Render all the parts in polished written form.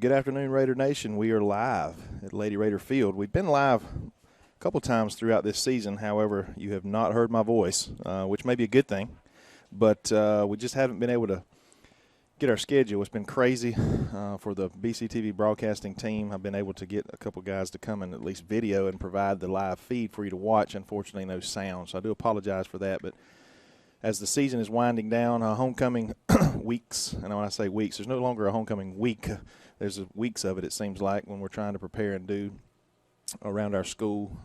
Good afternoon, Raider Nation. We are live at Lady Raider Field. We've been live a couple times throughout this season. However, you have not heard my voice, which may be a good thing. But we just haven't been able to get our schedule. It's been crazy for the BCTV broadcasting team. I've been able to get a couple guys to come and at least video and provide the live feed for you to watch. Unfortunately, no sound, so I do apologize for that. But as the season is winding down, homecoming weeks, and when I say weeks, there's no longer a homecoming week. There's weeks of it, it seems like, when we're trying to prepare and do around our school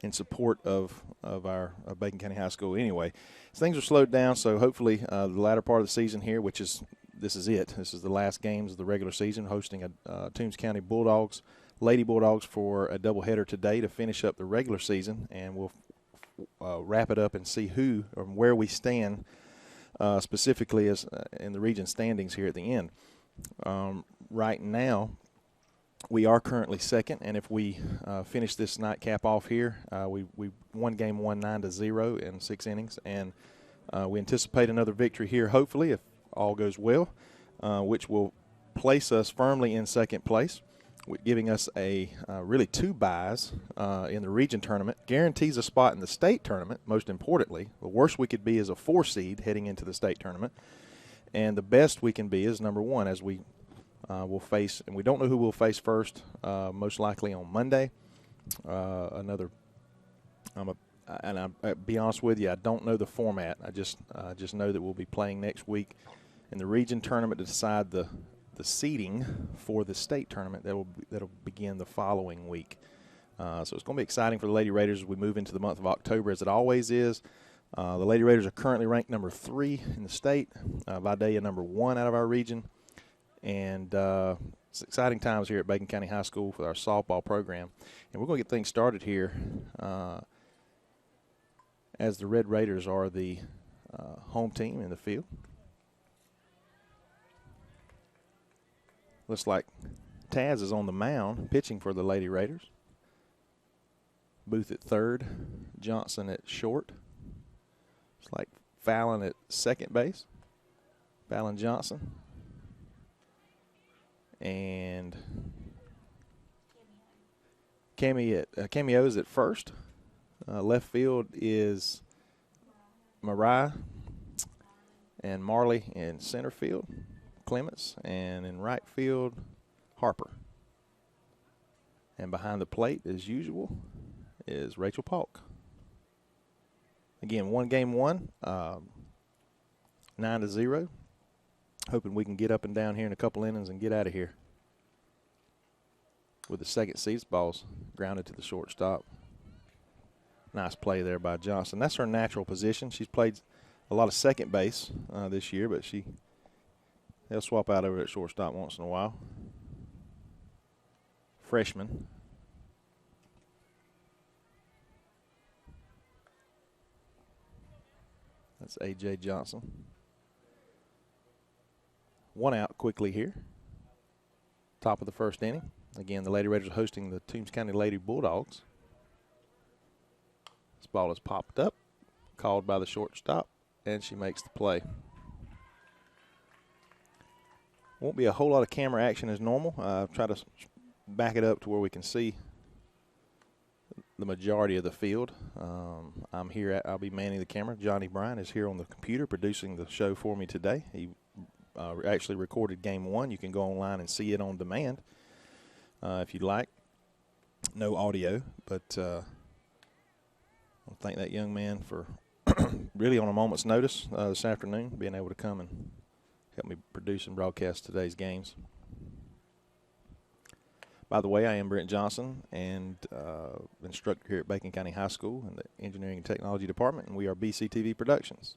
in support of our Bacon County High School. Anyway, things are slowed down, so hopefully the latter part of the season here, this is it. This is the last games of the regular season, hosting a Toombs County Bulldogs, Lady Bulldogs, for a doubleheader today to finish up the regular season, and we'll wrap it up and see who or where we stand specifically as in the region standings here at the end. Right now, we are currently second, and if we finish this nightcap off here, we won game 1 9-0 in 6 innings, and we anticipate another victory here, hopefully, if all goes well, which will place us firmly in second place, giving us really 2 byes in the region tournament, guarantees a spot in the state tournament. Most importantly, the worst we could be is a 4 seed heading into the state tournament. And the best we can be is number 1, as we will face, and we don't know who we'll face first, most likely on Monday. I'll be honest with you, I don't know the format. I just know that we'll be playing next week in the region tournament to decide the seeding for the state tournament that'll begin the following week. So it's going to be exciting for the Lady Raiders as we move into the month of October, as it always is. The Lady Raiders are currently ranked number 3 in the state. Vidalia number 1 out of our region. And it's exciting times here at Bacon County High School for our softball program. And we're going to get things started here as the Red Raiders are the home team in the field. Looks like Taz is on the mound pitching for the Lady Raiders. Booth at third, Johnson at short. It's like Fallon at second base. Fallon Johnson. And Cameo's at first. Left field is Mariah and Marley in center field, Clements, and in right field, Harper. And behind the plate, as usual, is Rachel Polk. Again, game 1, 9-0. Hoping we can get up and down here in a couple innings and get out of here. With the second seeds, ball's grounded to the shortstop. Nice play there by Johnson. That's her natural position. She's played a lot of second base this year, but they'll swap out over at shortstop once in a while. Freshman. That's A.J. Johnson. 1 out quickly here. Top of the first inning. Again, the Lady Raiders are hosting the Toombs County Lady Bulldogs. This ball is popped up, called by the shortstop, and she makes the play. Won't be a whole lot of camera action as normal. Try to back it up to where we can see the majority of the field. I'm here. I'll be manning the camera. Johnny Bryan is here on the computer producing the show for me today. He actually recorded game 1. You can go online and see it on demand if you'd like. No audio, but I'll thank that young man for really on a moment's notice this afternoon, being able to come and help me produce and broadcast today's games. By the way, I am Brent Johnson, and instructor here at Bacon County High School in the Engineering and Technology Department, and we are BCTV Productions.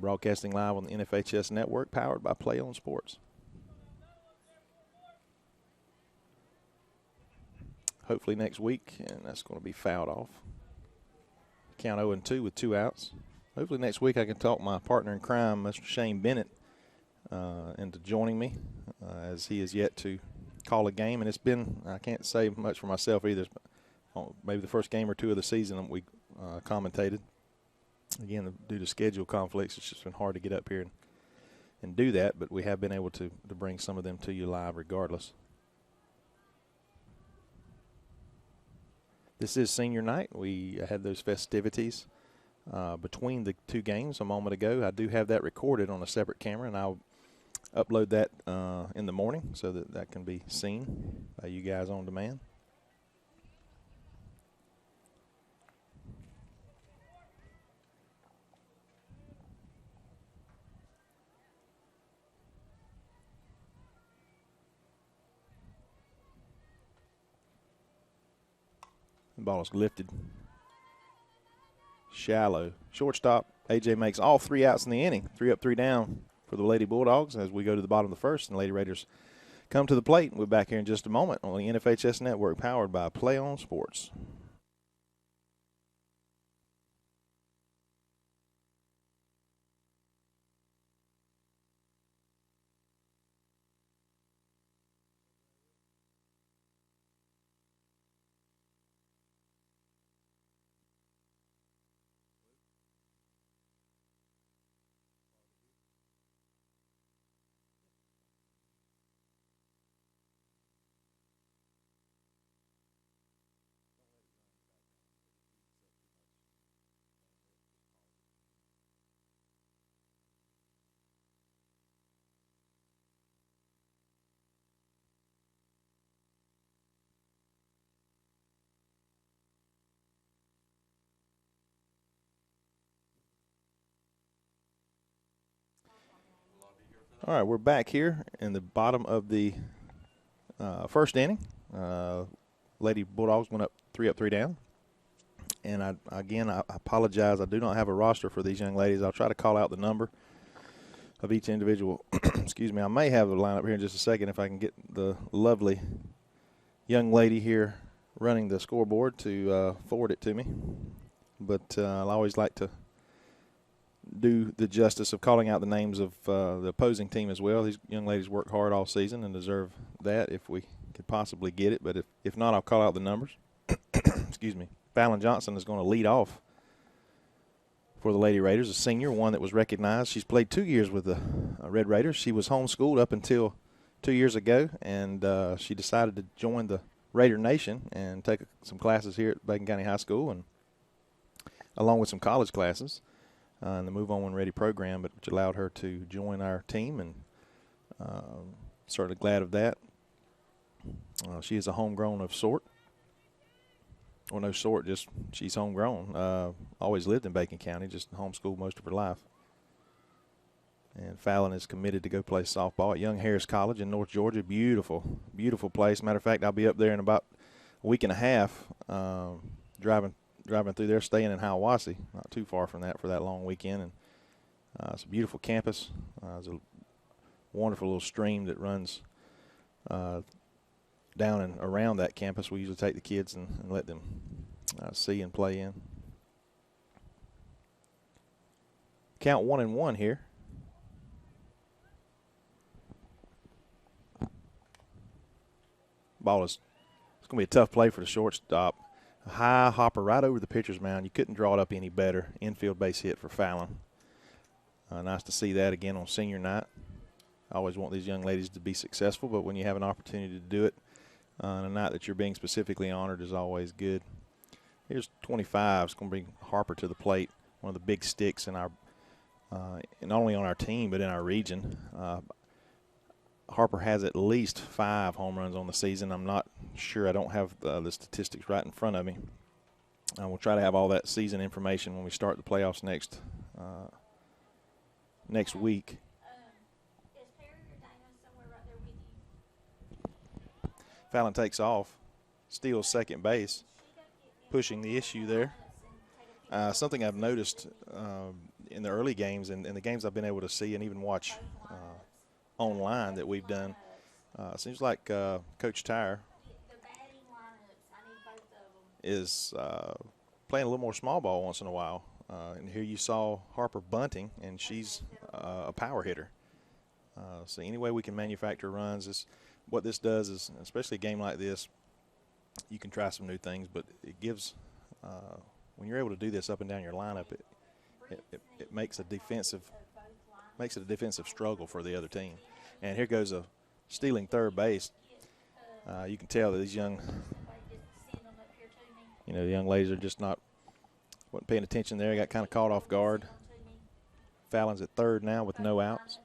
Broadcasting live on the NFHS network, powered by Play On Sports. Hopefully next week, and that's going to be fouled off. Count 0-2 with 2 outs. Hopefully next week I can talk my partner in crime, Mr. Shane Bennett, into joining me, as he is yet to call a game. And it's been, I can't say much for myself either, maybe the first game or 2 of the season we commentated. Again, due to schedule conflicts, it's just been hard to get up here and do that, but we have been able to bring some of them to you live regardless. This is senior night. We had those festivities between the two games a moment ago. I do have that recorded on a separate camera, and I'll upload that in the morning so that can be seen by you guys on demand. The ball is lifted shallow. Shortstop, AJ makes all 3 outs in the inning. 3 up, 3 down for the Lady Bulldogs as we go to the bottom of the first, and the Lady Raiders come to the plate. We'll be back here in just a moment on the NFHS Network, powered by Play On Sports. All right, we're back here in the bottom of the first inning. Lady Bulldogs went up 3 up, 3 down. And I apologize. I do not have a roster for these young ladies. I'll try to call out the number of each individual. Excuse me. I may have a lineup here in just a second if I can get the lovely young lady here running the scoreboard to forward it to me. But I'll always like to do the justice of calling out the names of the opposing team as well. These young ladies work hard all season and deserve that if we could possibly get it. But if not, I'll call out the numbers. Excuse me. Fallon Johnson is going to lead off for the Lady Raiders, a senior, one that was recognized. She's played 2 years with the Red Raiders. She was homeschooled up until 2 years ago, and she decided to join the Raider Nation and take some classes here at Bacon County High School, and along with some college classes in the Move On When Ready program, but which allowed her to join our team, and certainly glad of that. She is a homegrown of sort. Well, no sort, just she's homegrown. Always lived in Bacon County, just homeschooled most of her life. And Fallon is committed to go play softball at Young Harris College in North Georgia. Beautiful, beautiful place. Matter of fact, I'll be up there in about a week and a half, driving through there, staying in Hiawassee, not too far from that for that long weekend. And it's a beautiful campus. There's a wonderful little stream that runs down and around that campus. We usually take the kids and let them see and play in. Count 1-1 here. It's going to be a tough play for the shortstop. A high hopper right over the pitcher's mound. You couldn't draw it up any better. Infield base hit for Fallon. Nice to see that again on senior night. I always want these young ladies to be successful, but when you have an opportunity to do it on a night that you're being specifically honored is always good. Here's 25. It's going to bring Harper to the plate, one of the big sticks in our not only on our team but in our region. Harper has at least 5 home runs on the season. I'm not sure. I don't have the statistics right in front of me. We'll try to have all that season information when we start the playoffs next week. Fallon takes off, steals second base, pushing the issue there. Something I've noticed in the early games and the games I've been able to see and even watch online that we've done, seems like Coach Tyre is playing a little more small ball once in a while. And here you saw Harper bunting, and she's a power hitter. So any way we can manufacture runs, what this does is, especially a game like this, you can try some new things, but it gives when you're able to do this up and down your lineup, it makes a defensive makes it a defensive struggle for the other team. And here goes a stealing third base. You can tell that these young, the young ladies are just wasn't paying attention there. Got kind of caught off guard. Fallon's at third now with no outs.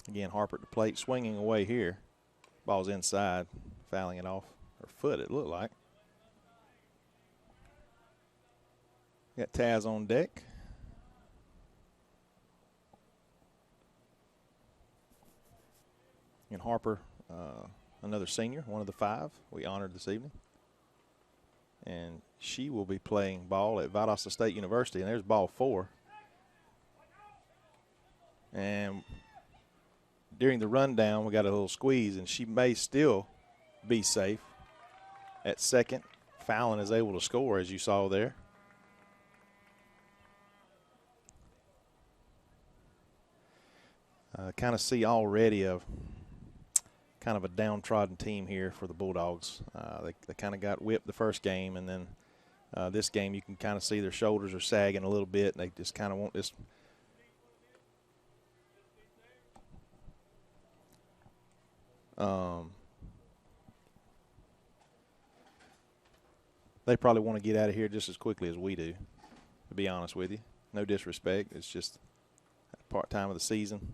Again, Harper at the plate, swinging away here. Ball's inside, fouling it off her foot, it looked like. Got Taz on deck. And Harper, another senior, one of the 5 we honored this evening. And she will be playing ball at Valdosta State University. And there's ball 4. And during the rundown, we got a little squeeze, and she may still be safe at second. Fallon is able to score, as you saw there. Kind of see already kind of a downtrodden team here for the Bulldogs. They kind of got whipped the first game, and then this game you can kind of see their shoulders are sagging a little bit, and they just kind of want this. They probably want to get out of here just as quickly as we do, to be honest with you. No disrespect. It's just part time of the season.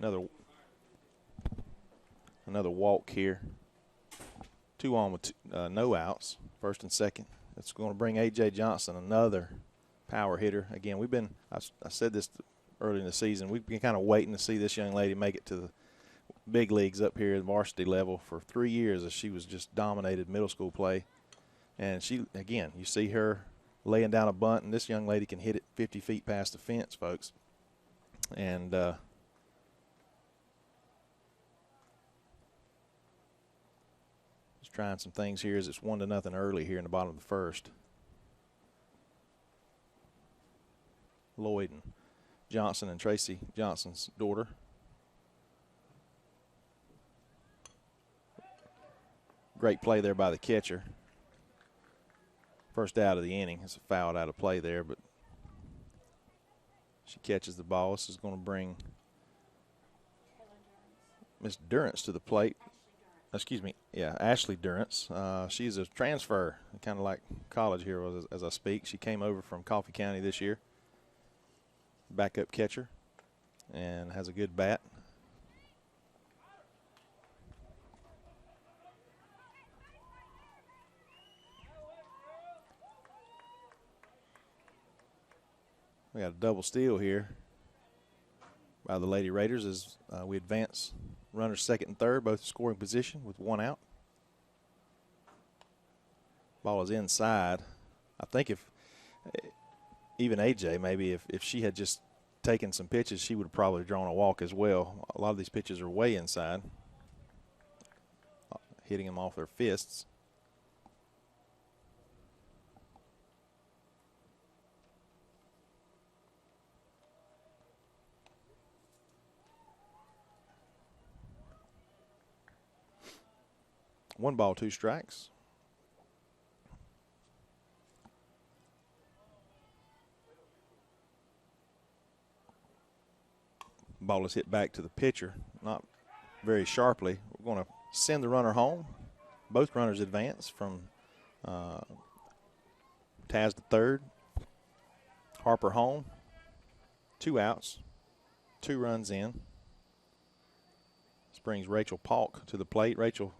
Another walk here. 2 on with no outs, first and second. It's going to bring A.J. Johnson, another power hitter. Again, I said this early in the season, we've been kind of waiting to see this young lady make it to the big leagues up here at varsity level for 3 years, as she was just dominated middle school play. And she, again, you see her laying down a bunt, and this young lady can hit it 50 feet past the fence, folks. And just trying some things here as it's 1-0 early here in the bottom of the first. Lloyd and Johnson and Tracy Johnson's daughter. Great play there by the catcher. First out of the inning. It's a foul out of play there, but she catches the ball. This is going to bring Miss Durrance to the plate. Excuse me, yeah, Ashley Durrance. She's a transfer, kind of like college here as I speak. She came over from Coffee County this year. Backup catcher, and has a good bat. We got a double steal here by the Lady Raiders as we advance runners second and third, both scoring position with 1 out. Ball is inside. I think if even AJ, maybe if she had just taken some pitches, she would have probably drawn a walk as well. A lot of these pitches are way inside, hitting them off their fists. One ball, 2 strikes. Ball is hit back to the pitcher, not very sharply. We're going to send the runner home. Both runners advance from Taz to third. Harper home. 2 outs. 2 runs in. This brings Rachel Polk to the plate. Rachel,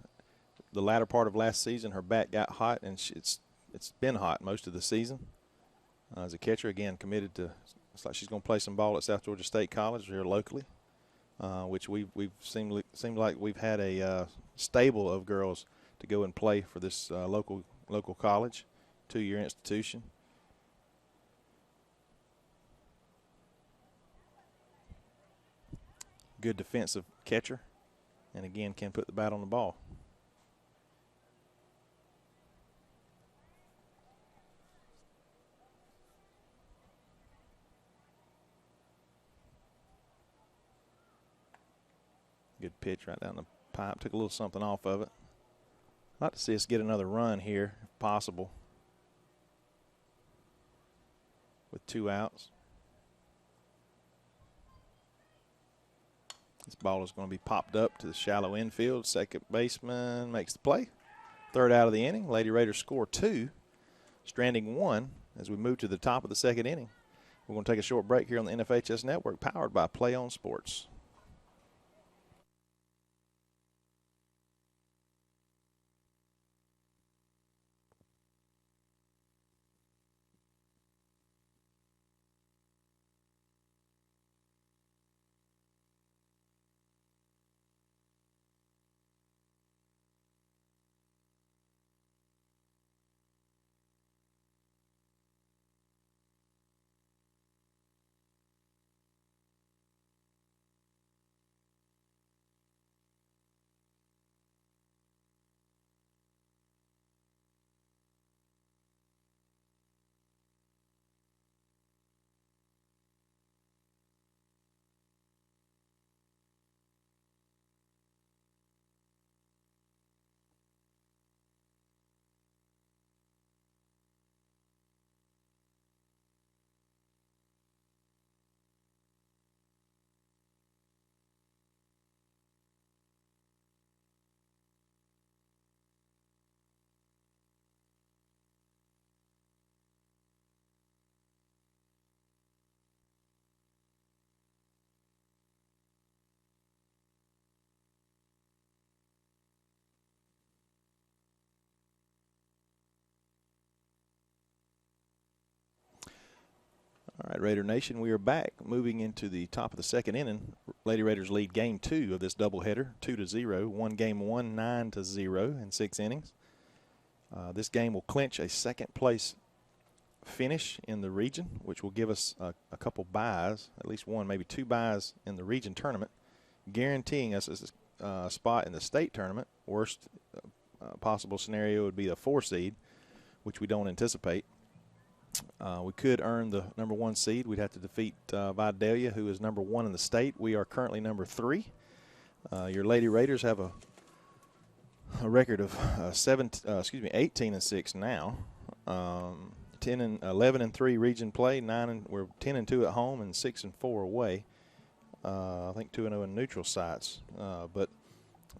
the latter part of last season, her bat got hot, and it's been hot most of the season. As a catcher, again, committed to, it's like she's going to play some ball at South Georgia State College here locally, which we've seemed like we've had a stable of girls to go and play for this local college, 2-year institution. good defensive catcher, and again can put the bat on the ball. Good pitch right down the pipe. Took a little something off of it. I'd like to see us get another run here, if possible, with 2 outs. This ball is going to be popped up to the shallow infield. Second baseman makes the play. 3rd out of the inning. Lady Raiders score 2, stranding 1 as we move to the top of the 2nd inning. We're going to take a short break here on the NFHS Network, powered by Play On Sports. All right, Raider Nation, we are back, moving into the top of the 2nd inning. Lady Raiders lead game 2 of this doubleheader, 2-0. Won game 1, 9-0 in 6 innings. This game will clinch a 2nd place finish in the region, which will give us a couple buys, at least 1, maybe 2 buys in the region tournament, guaranteeing us a spot in the state tournament. Worst possible scenario would be the 4 seed, which we don't anticipate. We could earn the number 1 seed. We'd have to defeat Vidalia, who is number 1 in the state. We are currently number 3. Your Lady Raiders have a record of 18-6 now. 11-3 region play. We're 10-2 at home and 6-4 away. I think 2-0 in neutral sites. But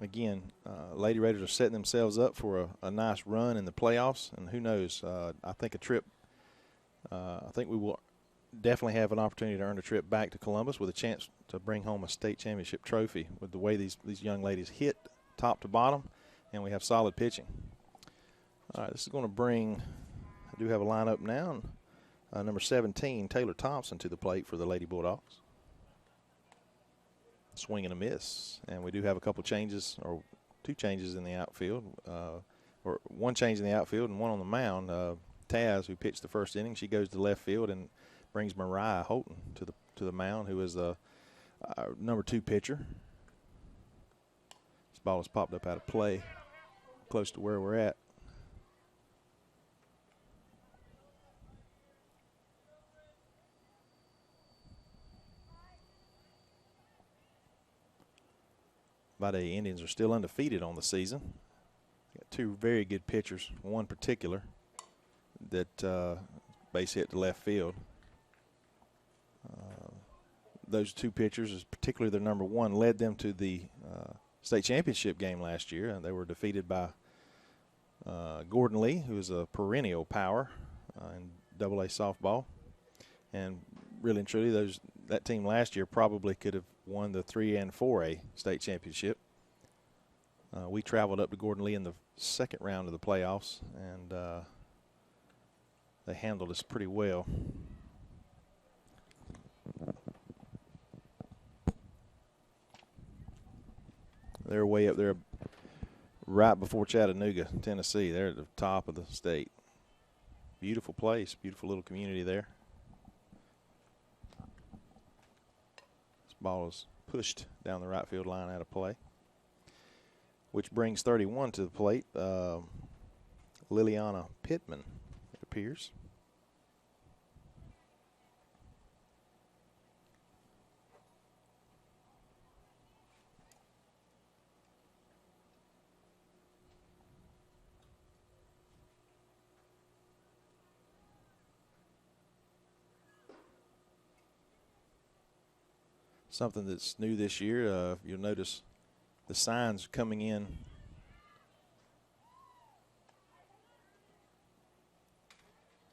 again, Lady Raiders are setting themselves up for a nice run in the playoffs, and who knows? I think a trip. I think we will definitely have an opportunity to earn a trip back to Columbus with a chance to bring home a state championship trophy with the way these young ladies hit top to bottom, and we have solid pitching. All right, this is going to bring, I do have a lineup now, number 17, Taylor Thompson, to the plate for the Lady Bulldogs. Swing and a miss, and we do have a couple changes, or 2 changes in the outfield, or 1 change in the outfield and 1 on the mound. Taz, who pitched the 1st inning, she goes to left field and brings Mariah Holton to the mound, who is the number 2 pitcher. This ball is popped up out of play, close to where we're at. Vidalia Indians are still undefeated on the season. Got 2 very good pitchers, one particular that base hit to left field. Those 2 pitchers, particularly their number 1, led them to the state championship game last year. And they were defeated by Gordon Lee, who is a perennial power in AA softball. And really and truly, that team last year probably could have won the 3 and 4A state championship. We traveled up to Gordon Lee in the 2nd round of the playoffs, and they handled us pretty well. They're way up there right before Chattanooga, Tennessee. They're at the top of the state. Beautiful place, beautiful little community there. This ball is pushed down the right field line out of play, which brings 31 to the plate. Liliana Pittman, it appears. Something that's new this year, you'll notice the signs coming in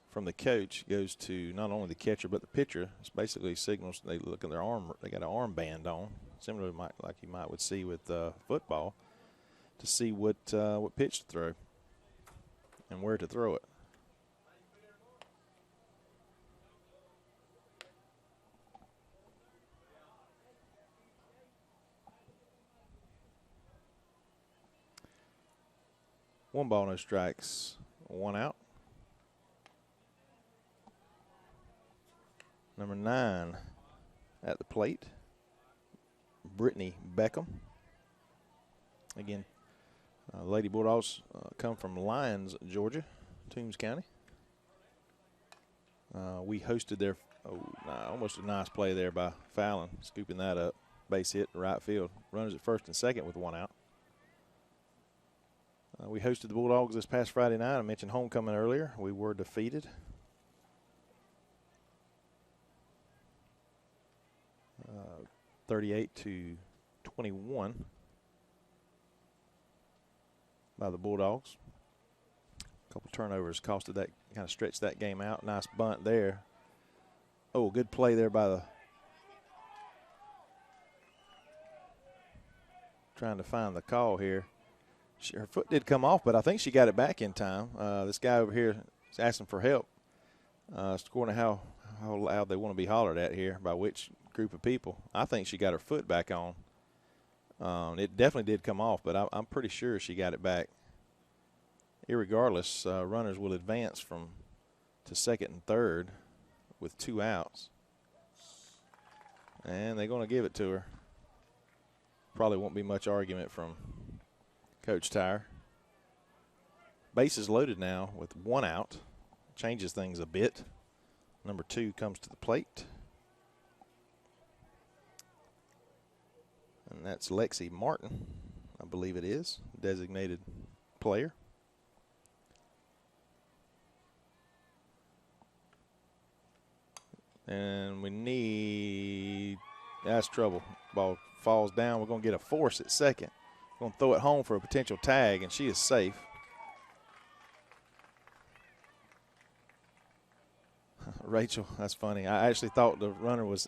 from the coach goes to not only the catcher but the pitcher. It's basically signals. They look at their arm. They got an armband on, similar to like you would see with football, to see what pitch to throw and where to throw it. One ball, no strikes, one out. Number 9 at the plate, Brittany Beckham. Again, Lady Bulldogs come from Lyons, Georgia, Toombs County. We hosted their almost a nice play there by Fallon, scooping that up. Base hit to right field. Runners at first and second with one out. We hosted the Bulldogs this past Friday night. I mentioned homecoming earlier. We were defeated. 38-21 by the Bulldogs. A couple turnovers costed that, kind of stretched that game out. Nice bunt there. Oh, good play there by the, trying to find the call here. Her foot did come off, but I think she got it back in time. This guy over here is asking for help. According to how loud they want to be hollered at here by which group of people. I think she got her foot back on. It definitely did come off, but I'm pretty sure she got it back. Irregardless, runners will advance to second and third with 2 outs. And they're going to give it to her. Probably won't be much argument from Coach Tyre. Bases loaded now with 1 out. Changes things a bit. Number 2 comes to the plate. And that's Lexi Martin, I believe it is, designated player. And we need, that's trouble. Ball falls down. We're going to get a force at second. Going to throw it home for a potential tag, and she is safe. Rachel, that's funny. I actually thought the runner was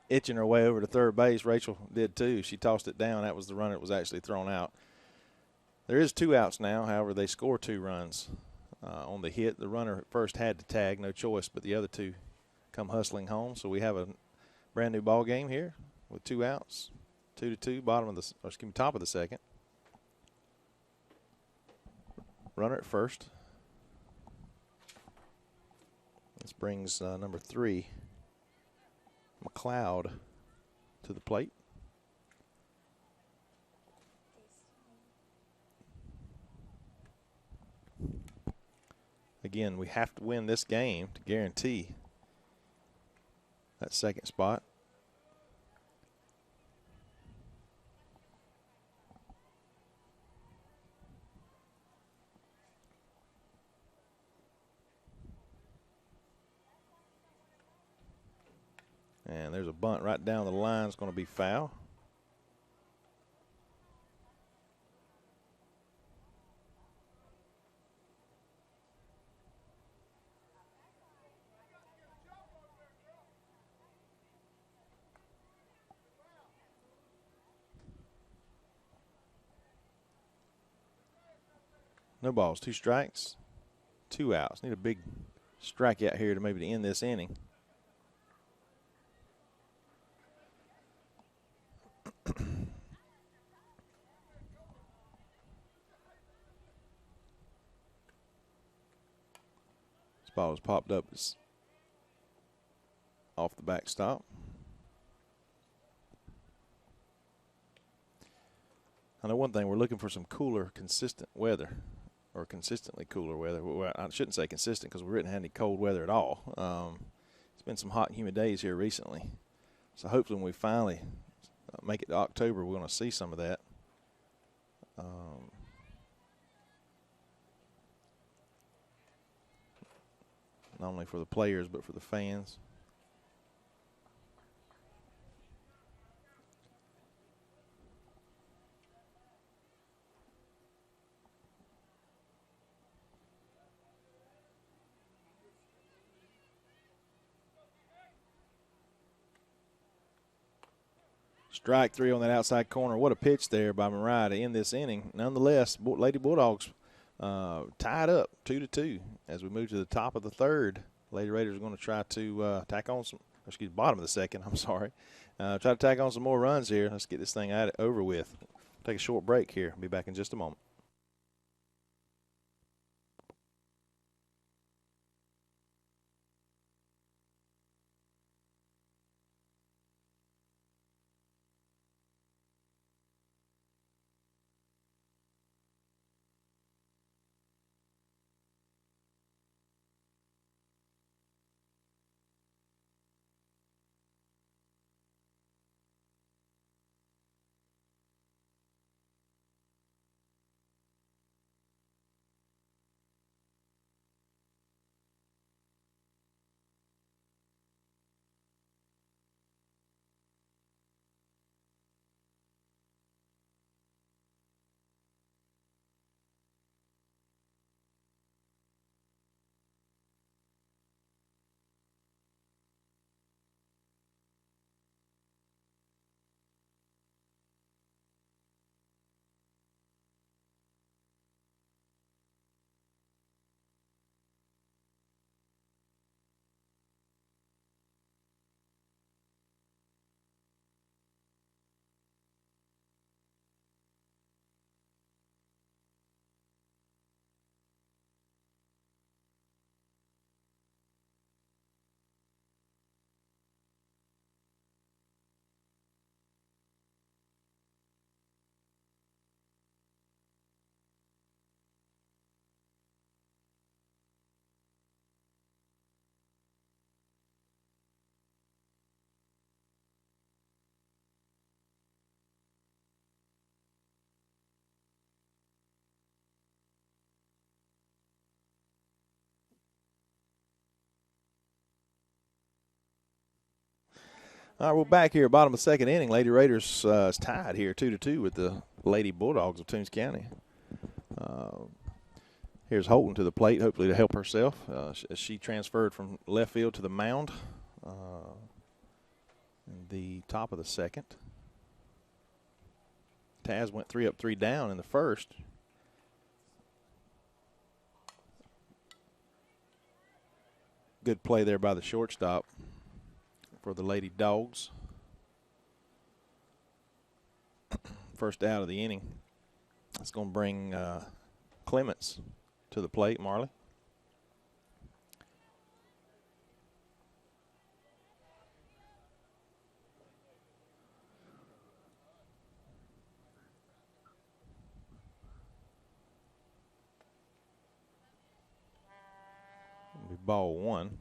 itching her way over to third base. Rachel did too. She tossed it down. That was the runner that was actually thrown out. There is 2 outs now. However, they score 2 runs on the hit. The runner at first had to tag, no choice, but the other 2 come hustling home. So we have a brand new ball game here with 2 outs, 2-2, top of the second. Runner at first. This brings number 3, McLeod, to the plate. Again, we have to win this game to guarantee that second spot. And there's a bunt right down the line. It's going to be foul. No balls, 2 strikes, 2 outs. Need a big strikeout here to maybe end this inning. This ball was popped up off the backstop. I know one thing, we're looking for some cooler, consistent weather, or consistently cooler weather. Well, I shouldn't say consistent because we didn't have any cold weather at all. It's been some hot and humid days here recently. So hopefully when we finally make it to October, we're going to see some of that. Not only for the players, but for the fans. Strike three on that outside corner. What a pitch there by Mariah to end this inning. Nonetheless, Lady Bulldogs tied up 2-2 as we move to the top of the third. Lady Raiders are going to try to bottom of the second, I'm sorry. Try to tack on some more runs here. Let's get this thing over with. Take a short break here. Be back in just a moment. All right, we're back here, bottom of the second inning. Lady Raiders is tied here 2-2 with the Lady Bulldogs of Toombs County. Here's Holton to the plate, hopefully to help herself. She transferred from left field to the mound in the top of the second. Taz went 3 up, 3 down in the first. Good play there by the shortstop for the Lady Dogs. First out of the inning. It's going to bring Clements to the plate, Marley. It'll be ball one.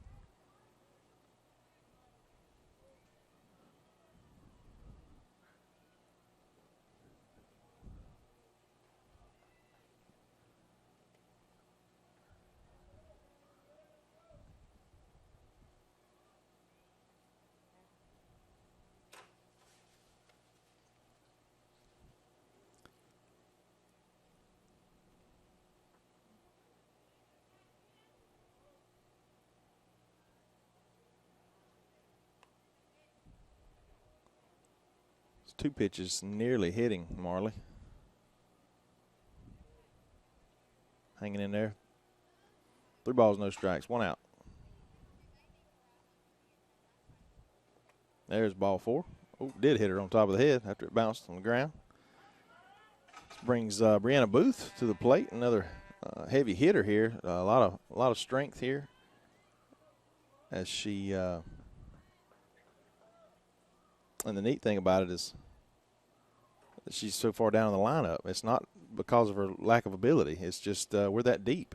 Two pitches nearly hitting Marley. Hanging in there. 3 balls, no strikes, 1 out. There's ball 4. Oh, did hit her on top of the head after it bounced on the ground. This brings Brianna Booth to the plate, another heavy hitter here. A lot of strength here as she. And the neat thing about it is she's so far down in the lineup. It's not because of her lack of ability. It's just we're that deep.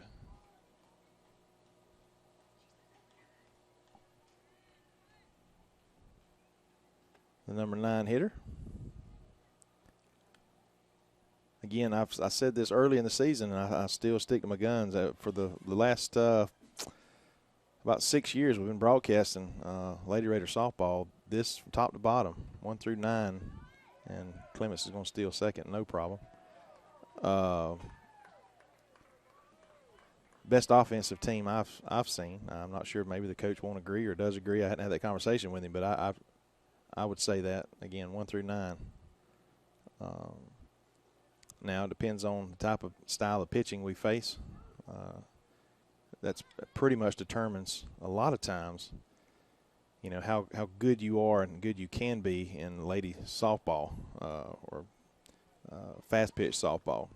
The number 9 hitter. Again, I said this early in the season, and I still stick to my guns. For the last about 6 years, we've been broadcasting Lady Raider softball. This from top to bottom, 1 through 9, and Clements is going to steal second, no problem. Best offensive team I've seen. I'm not sure. Maybe the coach won't agree or does agree. I hadn't had that conversation with him, but I would say that again, 1 through 9. Now it depends on the type of style of pitching we face. That's pretty much determines a lot of times, you know, how good you are and good you can be in lady softball or fast pitch softball.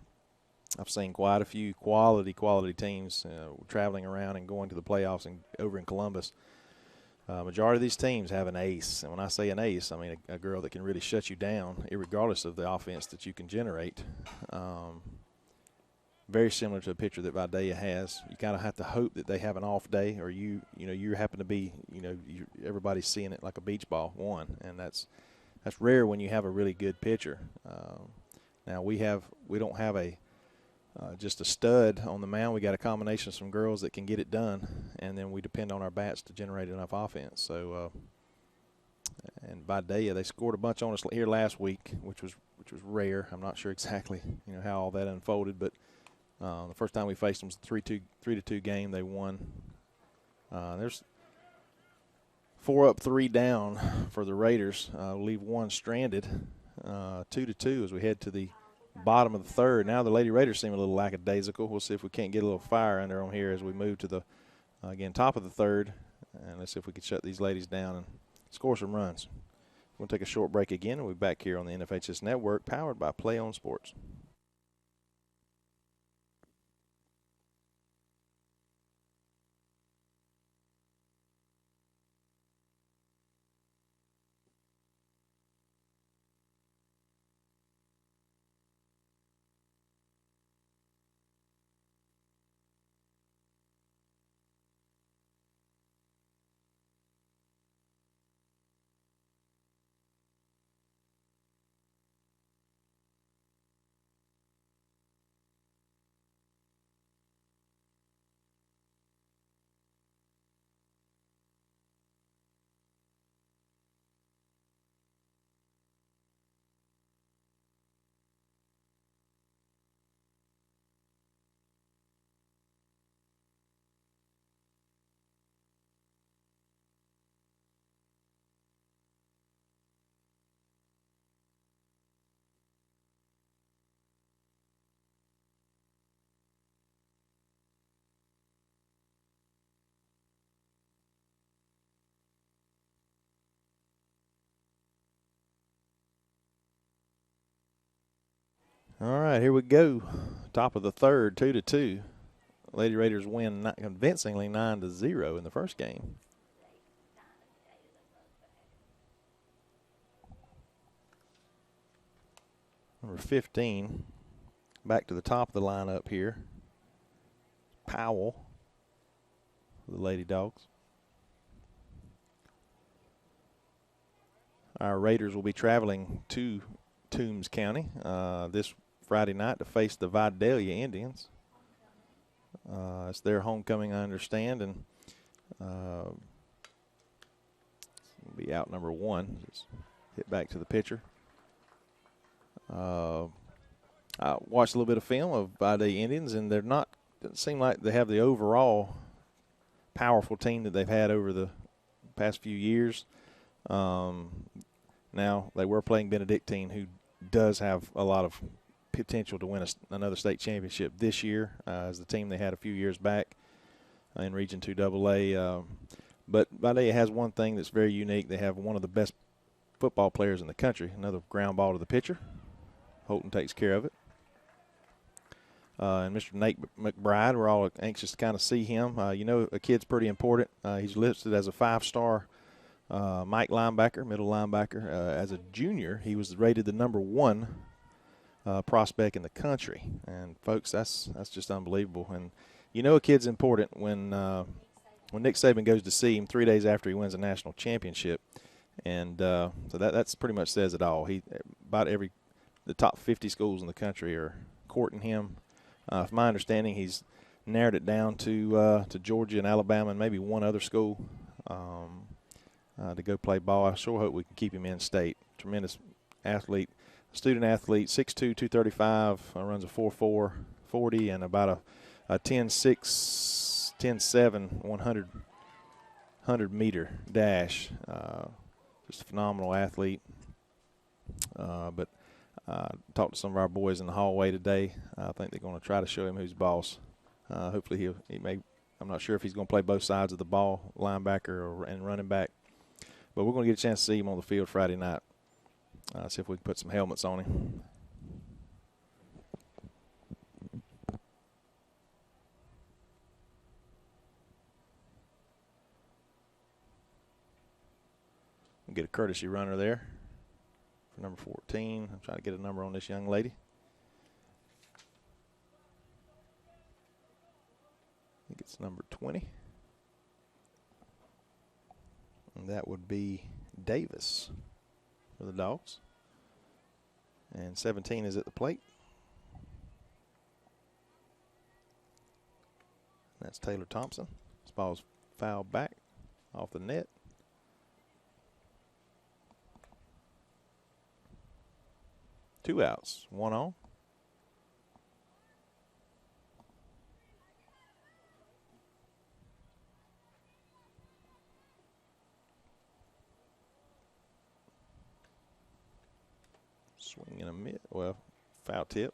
I've seen quite a few quality teams traveling around and going to the playoffs and over in Columbus. Majority of these teams have an ace. And when I say an ace, I mean a girl that can really shut you down, regardless of the offense that you can generate. Very similar to a pitcher that Vidalia has. You kind of have to hope that they have an off day, or you happen to be, everybody's seeing it like a beach ball one, and that's rare when you have a really good pitcher. Now we don't have just a stud on the mound. We got a combination of some girls that can get it done, and then we depend on our bats to generate enough offense. So, and Vidalia, they scored a bunch on us here last week, which was rare. I'm not sure exactly how all that unfolded, but the first time we faced them was a 3-2 game. They won. There's 4 up, 3 down for the Raiders. Leave one stranded, 2-2 as we head to the bottom of the third. Now the Lady Raiders seem a little lackadaisical. We'll see if we can't get a little fire under them here as we move to the, again, top of the third. And let's see if we can shut these ladies down and score some runs. We'll take a short break again, and we'll be back here on the NFHS Network, powered by Play On Sports. All right, here we go. Top of the third, 2-2. Lady Raiders win convincingly 9-0 in the first game. Number 15, back to the top of the lineup here. Powell, the Lady Dogs. Our Raiders will be traveling to Toombs County this Friday night to face the Vidalia Indians. It's their homecoming, I understand, and be out number 1. Just hit back to the pitcher. I watched a little bit of film of Vidalia Indians, and doesn't seem like they have the overall powerful team that they've had over the past few years. Now, they were playing Benedictine, who does have a lot of potential to win another state championship this year as the team they had a few years back in Region 2 AA. But Vidalia has one thing that's very unique. They have one of the best football players in the country, another ground ball to the pitcher. Holton takes care of it. And Mr. Nate McBride, we're all anxious to kind of see him. A kid's pretty important. He's listed as a 5-star Mike linebacker, middle linebacker. As a junior, he was rated the number 1 prospect in the country. And folks, that's just unbelievable. And you know, a kid's important when Nick Saban goes to see him 3 days after he wins a national championship. And so that's pretty much says it all. The top 50 schools in the country are courting him. From my understanding, he's narrowed it down to Georgia and Alabama and maybe one other school to go play ball. I sure hope we can keep him in state. Tremendous athlete, student athlete, 6'2", 235, runs a 4.4 40 and about a 10.6, 10.7, 100 meter dash. Just a phenomenal athlete. But talked to some of our boys in the hallway today. I think they're going to try to show him who's boss. Hopefully he may. I'm not sure if he's going to play both sides of the ball, linebacker and running back. But we're going to get a chance to see him on the field Friday night. See if we can put some helmets on him. We'll get a courtesy runner there for number 14. I'm trying to get a number on this young lady. I think it's number 20. And that would be Davis for the Dogs. And 17 is at the plate. That's Taylor Thompson. This ball's fouled back off the net. Two outs, one on. Swing and a miss. Well, foul tip.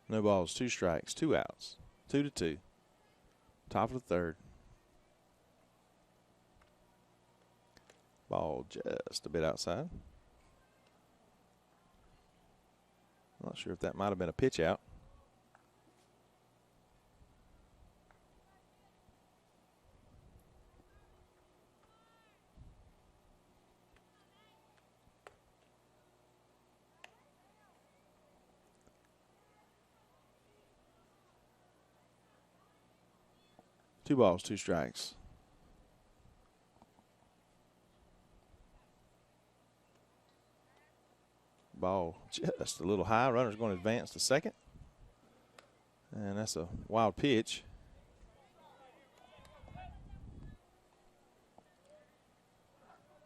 No balls, two strikes, two outs, 2-2. Top of the third. Ball just a bit outside. Not sure if that might have been a pitch out. Two balls, two strikes. Ball just a little high. Runner's going to advance to second. And that's a wild pitch.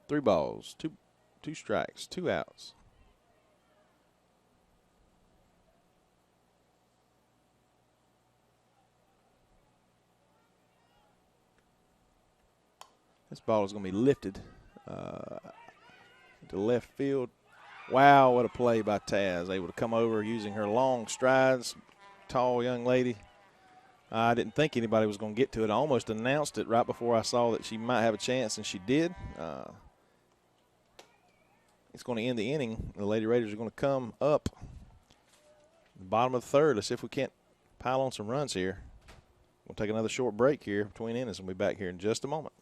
Three balls, two strikes, two outs. This ball is going to be lifted to left field. Wow, what a play by Taz. Able to come over using her long strides. Tall young lady. I didn't think anybody was going to get to it. I almost announced it right before I saw that she might have a chance, and she did. It's going to end the inning. The Lady Raiders are going to come up the bottom of the third. Let's see if we can't pile on some runs here. We'll take another short break here between innings, and we'll be back here in just a moment.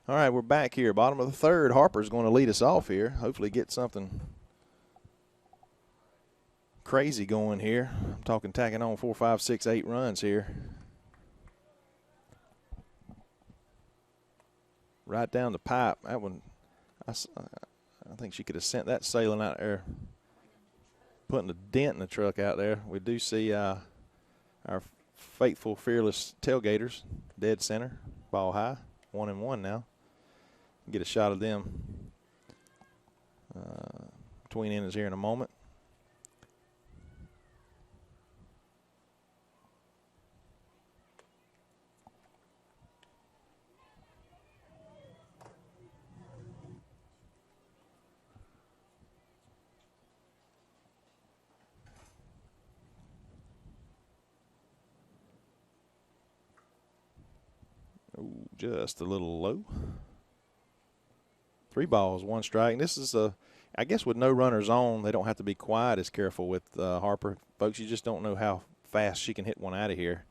All right, we're back here. Bottom of the third. Harper's going to lead us off here. Hopefully get something crazy going here. I'm talking tacking on 4, 5, 6, 8 runs here. Right down the pipe. That one, I think she could have sent that sailing out there, putting a dent in the truck out there. We do see our faithful, fearless tailgaters, dead center, ball high, 1-1 now. Get a shot of them between innings here in a moment. Ooh, just a little low. 3 balls, 1 strike. And this is I guess with no runners on, they don't have to be quite as careful with Harper. Folks, you just don't know how fast she can hit one out of here.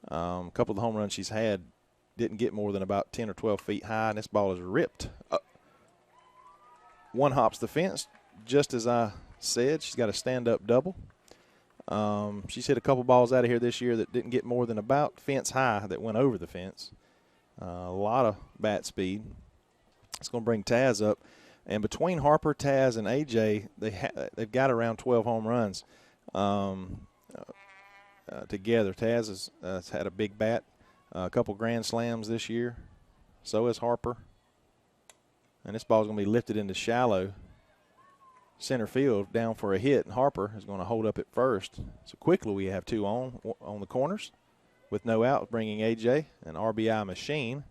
A couple of the home runs she's had didn't get more than about 10 or 12 feet high, and this ball is ripped. One hops the fence, just as I said. She's got a stand-up double. She's hit a couple balls out of here this year that didn't get more than about fence high that went over the fence. A lot of bat speed. It's going to bring Taz up. And between Harper, Taz, and AJ, they've got around 12 home runs together. Taz has had a big bat, a couple grand slams this year. So has Harper. And this ball's going to be lifted into shallow center field down for a hit. And Harper is going to hold up at first. So quickly we have 2 on the corners with no out, bringing AJ, an RBI machine.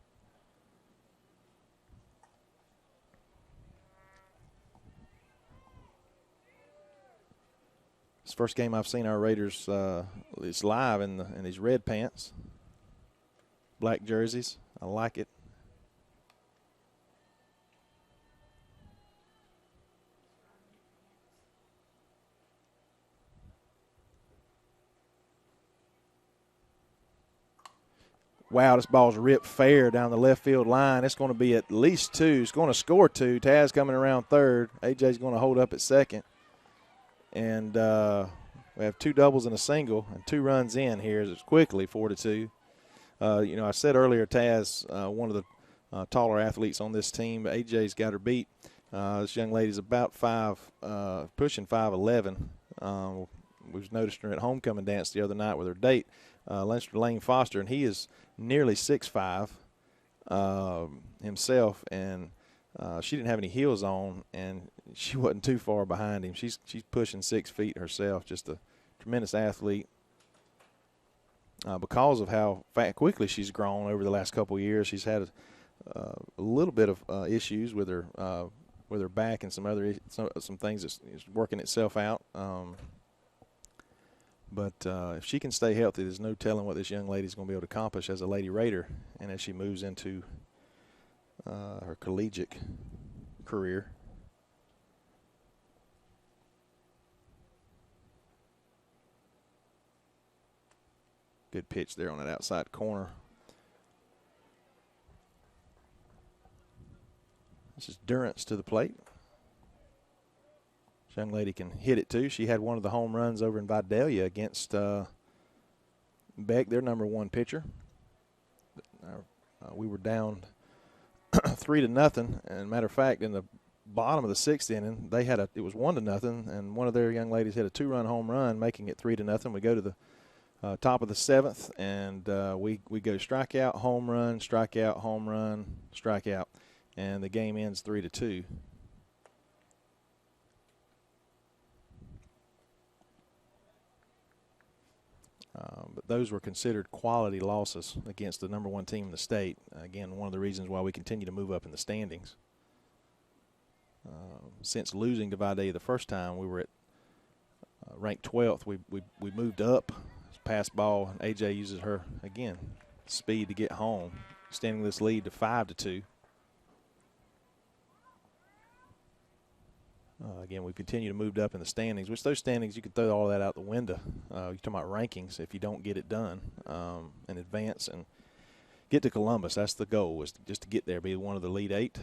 It's the first game I've seen our Raiders it's live in these red pants, black jerseys. I like it. Wow, this ball's ripped fair down the left field line. It's going to be at least 2. It's going to score 2. Taz coming around third. AJ's going to hold up at second. And we have 2 doubles and a single, and 2 runs in here. It's quickly 4-2. I said earlier, Taz, one of the taller athletes on this team. AJ's got her beat. This young lady's about pushing 5'11". We noticed her at homecoming dance the other night with her date, Lane Foster, and he is nearly 6'5" himself, and she didn't have any heels on, and she wasn't too far behind him. She's pushing 6 feet herself, just a tremendous athlete. Because of how quickly she's grown over the last couple of years, she's had a little bit of issues with her back and some things that's working itself out. But if she can stay healthy, there's no telling what this young lady is going to be able to accomplish as a Lady Raider and as she moves into her collegiate career. Good pitch there on that outside corner. This is Durrance to the plate. This young lady can hit it too. She had one of the home runs over in Vidalia against Beck, their number 1 pitcher. We were down 3-0, and matter of fact, in the bottom of the 6th inning, it was 1-0, and one of their young ladies hit a 2-run home run, making it 3-0. We go to the top of the 7th, and we go strikeout, home run, strikeout, home run, strikeout, and the game ends 3-2. But those were considered quality losses against the number 1 team in the state. Again, one of the reasons why we continue to move up in the standings. Since losing to Vidalia the first time, we were at ranked 12th. We moved up. Pass ball, and AJ uses her, again, speed to get home, extending this lead to 5-2. Again, we continue to move up in the standings, which those standings, you can throw all that out the window. You're talking about rankings if you don't get it done in advance. And get to Columbus. That's the goal, is just to get there, be one of the lead 8.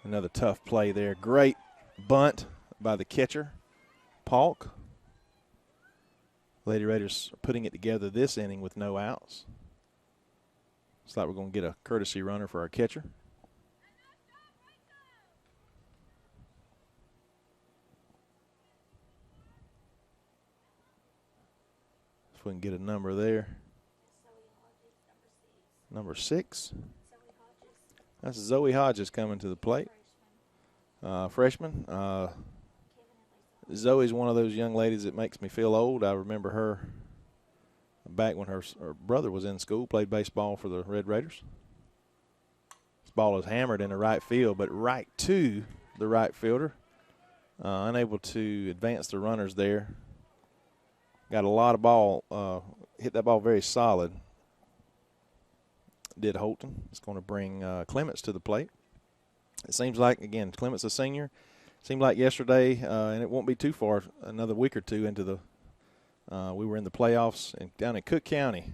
Another tough play there. Great bunt by the catcher, Polk. Lady Raiders are putting it together this inning with no outs. Looks like we're going to get a courtesy runner for our catcher. If we can get a number there. Number 6. That's Zoe Hodges coming to the plate. Freshman. Zoe's one of those young ladies that makes me feel old. I remember her back when her brother was in school, played baseball for the Red Raiders. This ball is hammered in the right field, but right to the right fielder. Unable to advance the runners there. Got a lot of ball, hit that ball very solid. Did Holton. It's going to bring Clements to the plate. It seems like, again, Clements a senior. Seemed like yesterday, and it won't be too far, another week or two into the we were in the playoffs down in Cook County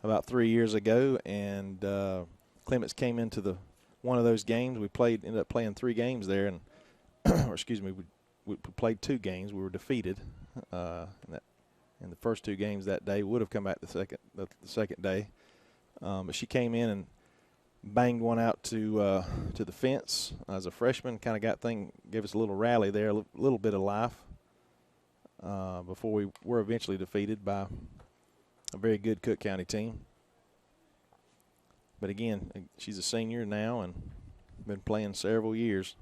about 3 years ago, and Clements came into one of those games. We ended up playing 3 games there, and or excuse me, we played 2 games. We were defeated in the first 2 games that day. Would have come back the second day. But she came in and banged one out to the fence as a freshman. Kind of gave us a little rally there, a little bit of life before we were eventually defeated by a very good Cook County team. But again, she's a senior now and been playing several years.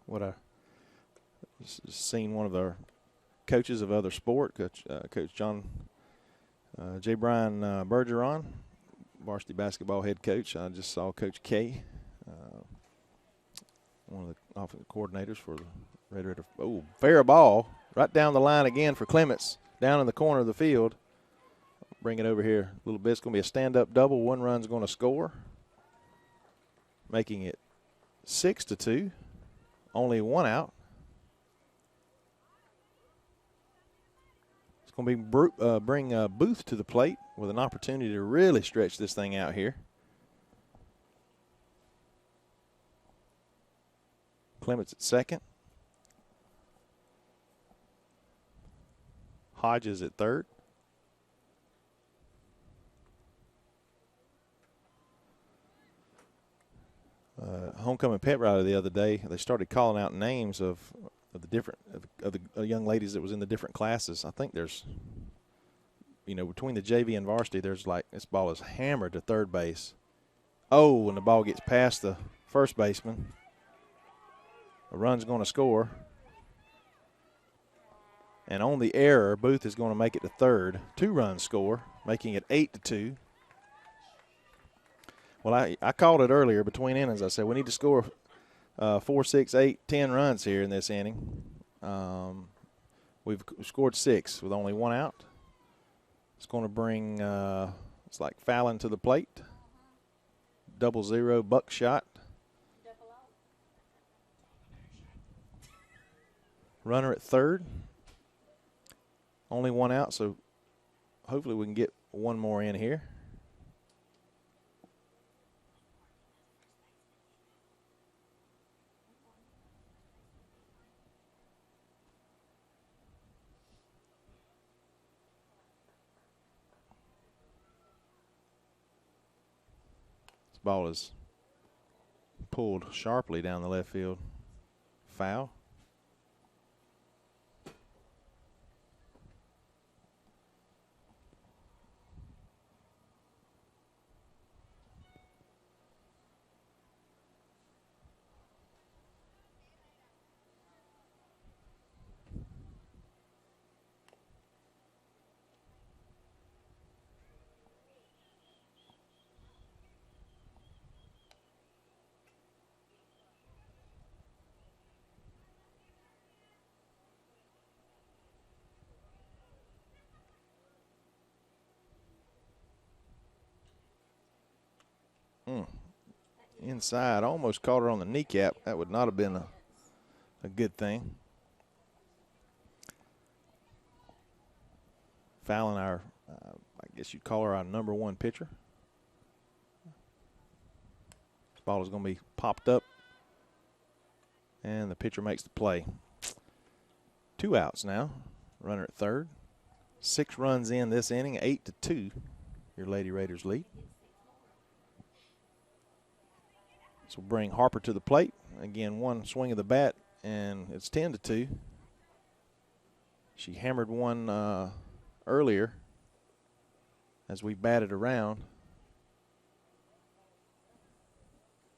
What I seen one of our coaches of other sport, Coach John J. Brian Bergeron, varsity basketball head coach. I just saw Coach K, one of the offensive coordinators for the Red Raider. Oh, fair ball right down the line again for Clements, down in the corner of the field. Bring it over here a little bit. It's going to be a stand-up double. 1 run's going to score, making it 6-2. Only 1 out. It's going to bring Booth to the plate with an opportunity to really stretch this thing out here. Clements at second. Hodges at third. Homecoming pet rally the other day, they started calling out names of the young ladies that was in the different classes. I think there's, between the JV and varsity, there's this ball is hammered to third base. Oh, when the ball gets past the first baseman, a run's going to score. And on the error, Booth is going to make it to third. 2 runs score, making it 8-2. Well, I called it earlier between innings. I said we need to score 4, 6, 8, 10 runs here in this inning. We've scored 6 with only 1 out. It's going to bring it's like Fallon to the plate. 0-0 Buckshot. Runner at third. Only 1 out, so hopefully we can get 1 more in here. Ball is pulled sharply down the left field. Foul. inside. Almost caught her on the kneecap. That would not have been a good thing. Fouling our, I guess you'd call her our #1 pitcher. This ball is going to be popped up, and the pitcher makes the play. 2 outs now. Runner at third. 6 runs in this inning, 8-2. Your Lady Raiders lead. So we'll bring Harper to the plate. Again, one swing of the bat, and it's 10-2. She hammered one earlier as we batted around.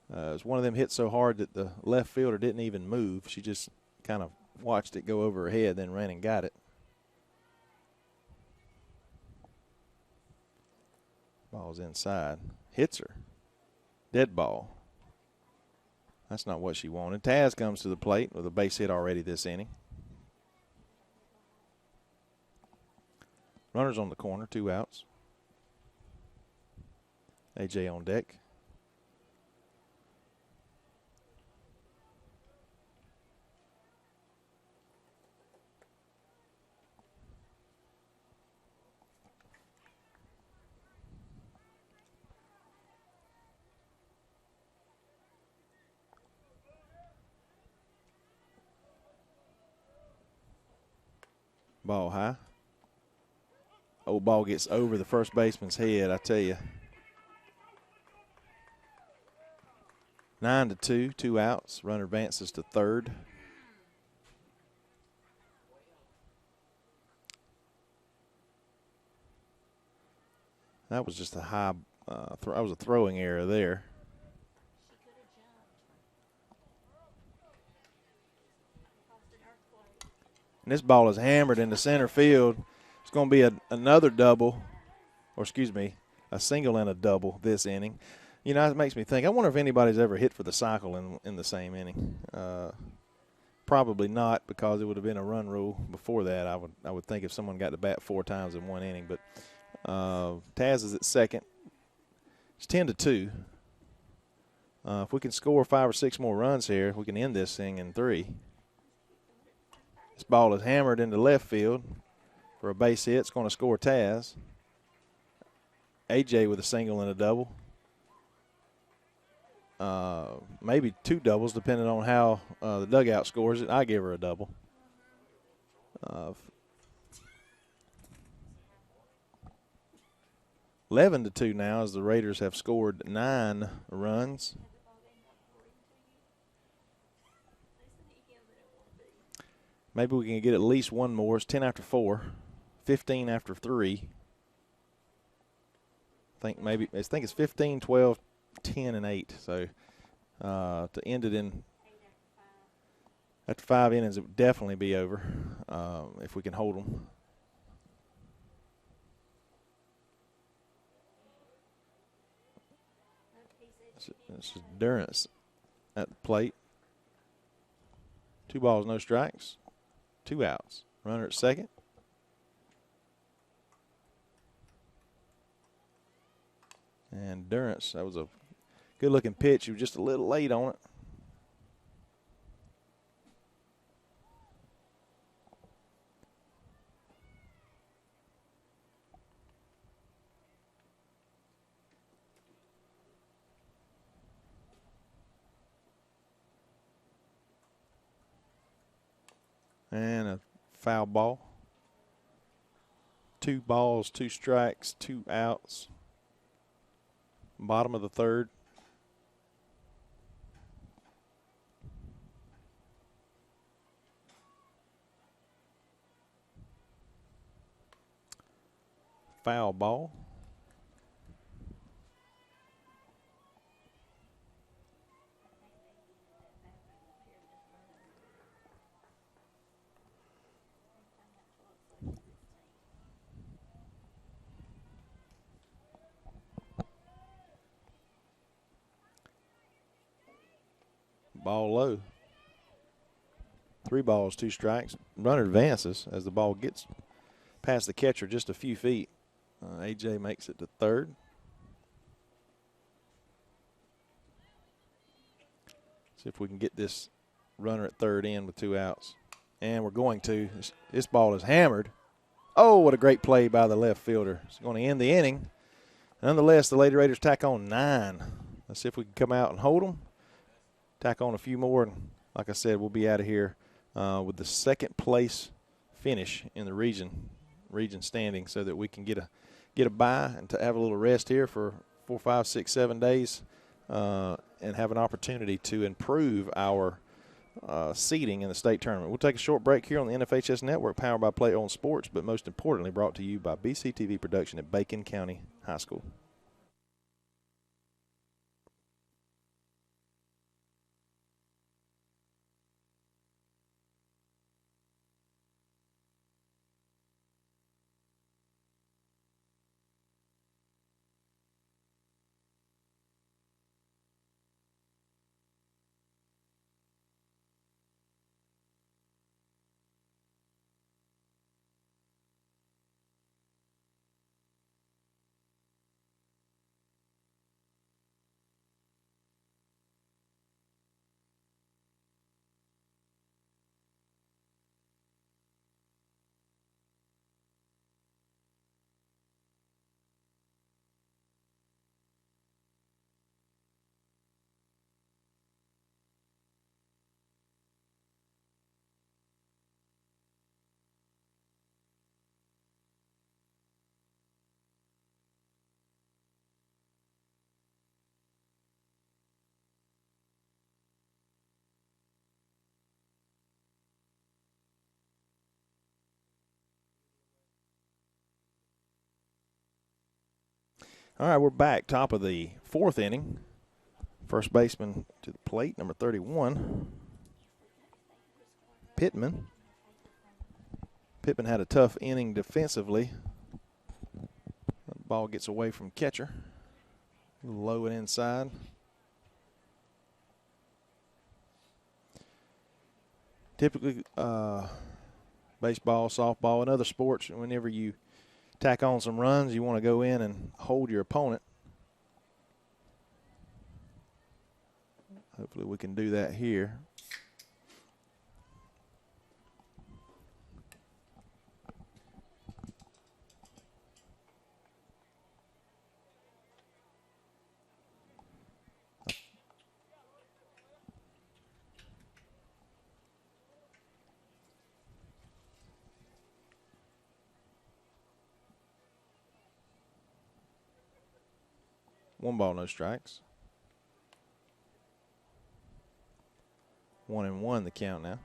It was one of them hit so hard that the left fielder didn't even move. She just kind of watched it go over her head, then ran and got it. Ball's inside. Hits her. Dead ball. That's not what she wanted. Taz comes to the plate with a base hit already this inning. Runners on the corner, 2 outs. AJ on deck. Ball high. Old ball gets over the first baseman's head, I tell you. 9-2, 2 outs. Runner advances to third. That was just a high, that was a throwing error there. And this ball is hammered into center field. It's going to be another double, or excuse me, a single and a double this inning. You know, it makes me think, I wonder if anybody's ever hit for the cycle in the same inning. Probably not, because it would have been a run rule before that. I would think if someone got to bat 4 times in one inning. But Taz is at second. It's 10-2. If we can score 5 or 6 more runs here, we can end this thing in 3. This ball is hammered into left field for a base hit. It's going to score Taz. AJ with a single and a double. Maybe 2 doubles, depending on how the dugout scores it. I give her a double. 11-2 now, as the Raiders have scored 9 runs. Maybe we can get at least one more. It's 10 after 4, 15 after 3. I think it's 15, 12, 10, and 8. So to end it in after 5 innings, it would definitely be over if we can hold them. This is Durance at the plate. 2 balls, no strikes. 2 outs. Runner at second. And Durance, that was a good-looking pitch. He was just a little late on it. And a foul ball. 2 balls, 2 strikes, 2 outs. Bottom of the third. Foul ball. Ball low. 3 balls, 2 strikes. Runner advances as the ball gets past the catcher just a few feet. AJ makes it to third. See if we can get this runner at third in with 2 outs. And we're going to. This ball is hammered. Oh, what a great play by the left fielder. It's going to end the inning. Nonetheless, the Lady Raiders tack on 9. Let's see if we can come out and hold them. Tack on a few more, and like I said, we'll be out of here with the second place finish in the region standing, so that we can get a bye and to have a little rest here for 4, 5, 6, 7 days, and have an opportunity to improve our seeding in the state tournament. We'll take a short break here on the NFHS Network, powered by Play On Sports, but most importantly brought to you by BCTV Production at Bacon County High School. All right, we're back, top of the 4th inning. First baseman to the plate, number 31, Pittman. Pittman had a tough inning defensively. The ball gets away from catcher. Low and inside. Typically, baseball, softball, and other sports, whenever you tack on some runs, you want to go in and hold your opponent. Hopefully we can do that here. One ball, no strikes. 1-1 the count now.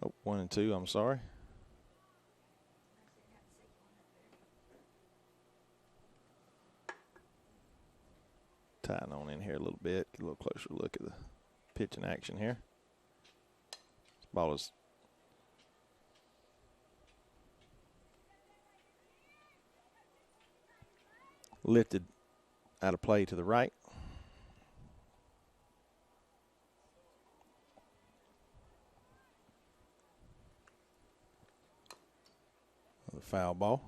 Oh, 1-2, I'm sorry. Tying on in here a little bit. Get a little closer look at the pitch in action here. This ball is lifted out of play to the right. The foul ball.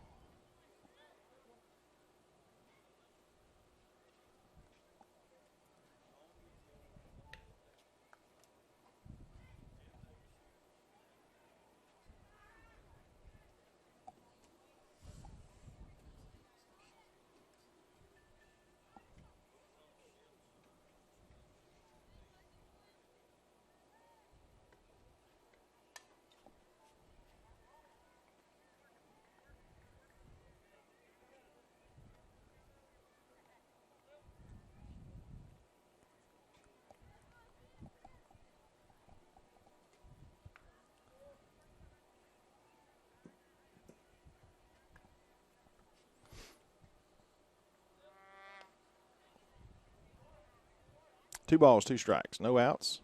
Two balls, two strikes, no outs.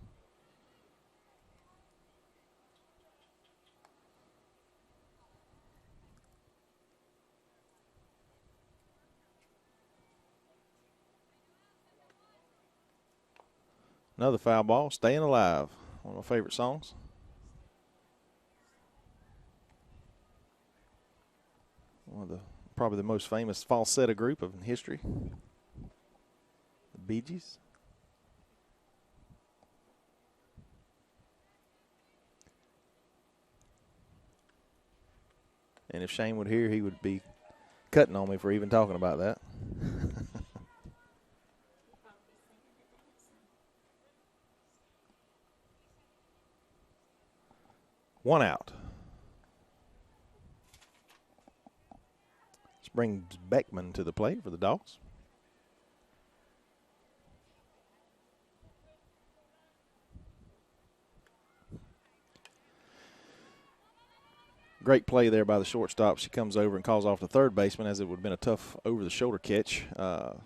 Another foul ball, Staying Alive, one of my favorite songs. One of the probably the most famous falsetto group in history. Bee Gees. And if Shane would hear, he would be cutting on me for even talking about that. One out. This brings Beckman to the plate for the Dogs. Great play there by the shortstop. She comes over and calls off the third baseman, as it would have been a tough over-the-shoulder catch. And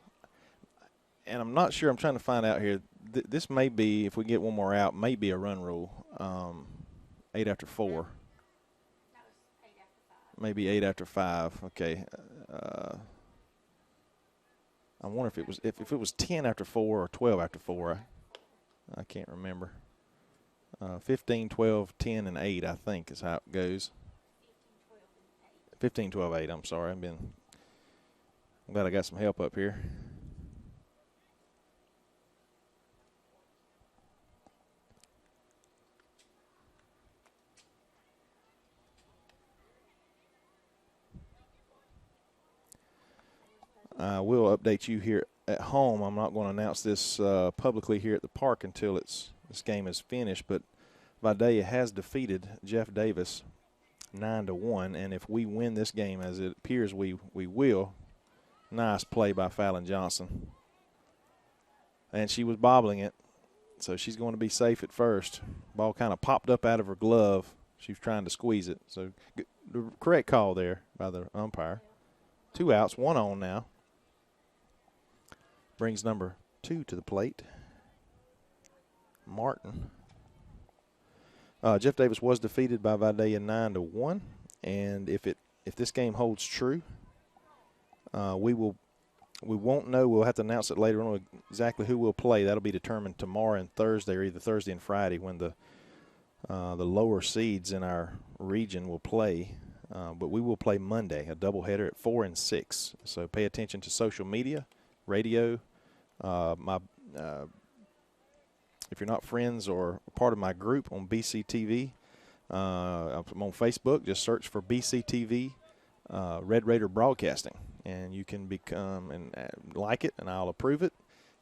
I'm not sure. I'm trying to find out here. This may be, if we get one more out, may be a run rule. 8 after 4. Maybe 8 after 5. Okay. I wonder if it was 10 after 4 or 12 after 4. I can't remember. 15, 12, 10, and 8, I think, is how it goes. 15, 12, 8. I'm sorry. I'm glad I got some help up here. I will update you here at home. I'm not going to announce this publicly here at the park until this game is finished, but Vidalia has defeated Jeff Davis 9-1, and if we win this game, as it appears we will, nice play by Fallon Johnson. And she was bobbling it, so she's going to be safe at first. Ball kind of popped up out of her glove. She was trying to squeeze it. So the correct call there by the umpire. 2 outs, 1 on now. Brings number 2 to the plate, Martin. Jeff Davis was defeated by Vidalia 9-1, and if this game holds true, we won't know. We'll have to announce it later on exactly who will play. That'll be determined tomorrow and Thursday, or either Thursday and Friday, when the lower seeds in our region will play. But we will play Monday, a doubleheader at 4 and 6. So pay attention to social media, radio. If you're not friends or part of my group on BCTV, I'm on Facebook. Just search for BCTV Red Raider Broadcasting, and you can become and like it, and I'll approve it,